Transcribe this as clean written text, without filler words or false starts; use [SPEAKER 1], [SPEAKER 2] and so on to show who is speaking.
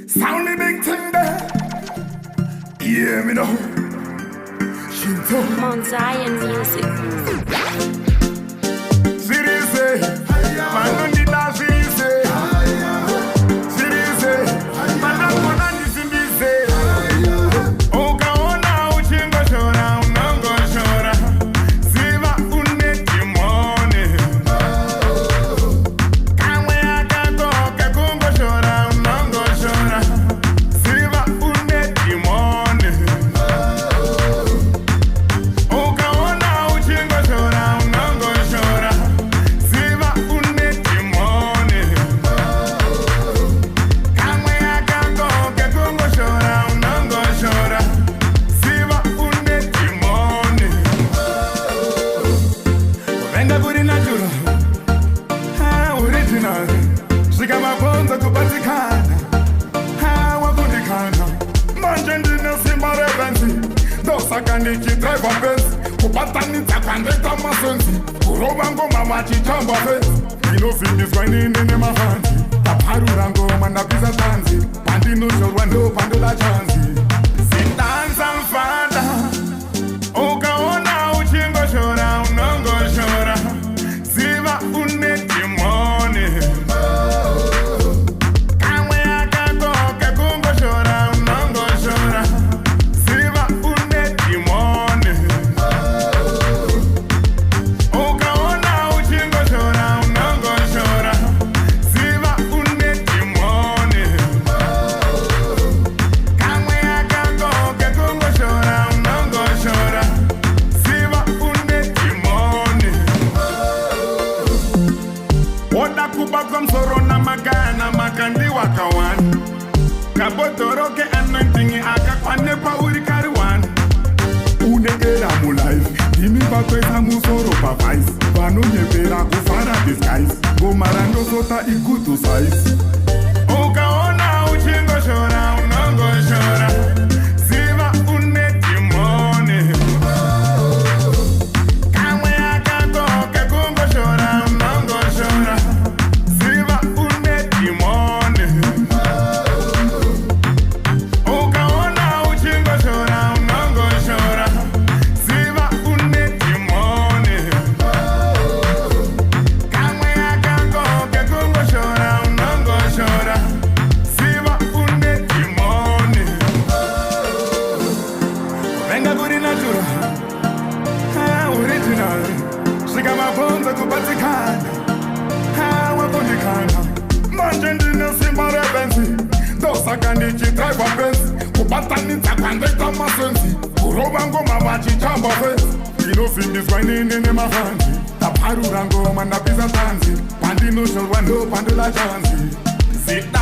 [SPEAKER 1] Soundly big thing there. Yeah, me know. Shinto.
[SPEAKER 2] Mount Zion music.
[SPEAKER 1] Serious, man, no need that serious. Serious, man, no one on this in this. Oh, go on now, chingo shora, unango shora. Siva uneti mone. Kamwe akago kakungo shora, unango shora. Siva uneti mone. Oh, go on now, chingo shora, unango shora. Siva uneti mone. Kamwe akago kakungo shora, unango shora. Siva uneti mone. Venga kuri natural, original. Shika mabonzo kupatikana, wakundikana. Manje ndine simba revensi, dosaka ndichidrive fence. Kupatanitsa kwandeta masensi, kuroba ngoma machichamba fence. Ndinofindiswa inini nemafansi, taparura ngoma ndakwisa tanzi. Pandinoshorwa ndo pandoda chanzi. Sitanza mfana, ukaona uchingo shora, unongo shora. Siva uneti mone. Kamwe akago kakungo shora, unongo shora. Siva uneti mone. Ukaona uchingo shora, unongo shora. Siva uneti mone. Kamwe akago kakungo shora, unongo shora. Siva uneti mone. Oda kubagwa msoro na magana makandi wakawan. Kabotoroke anointing akakwanepa urikariwan. Unegera mu life, imi bakwesa musoro pa vice. Vano nyepera kufara disguise, gomarando sota ikutu size. Ukaona uchingo shora, unongo shora. Siva uneti mone. Kamwe akago kakungo shora, unongo shora. Siva uneti mone. Ukaona uchingo shora, unongo shora. Siva uneti mone. Kamwe akago kakungo shora, unongo shora. Siva uneti mone. Venga kuri natural, original. Shika mabonzo kupatikana, wakundikana. Manje ndine simba revensi, dosaka ndichidrive fence. Kupatanitsa kwandeta masensi, kuroba ngoma machichamba fence. Ndinofindiswa inini nemafansi, taparura ngoma ndakwisa tanzi. Pandinoshorwa ndo pandoda chanzi. Zita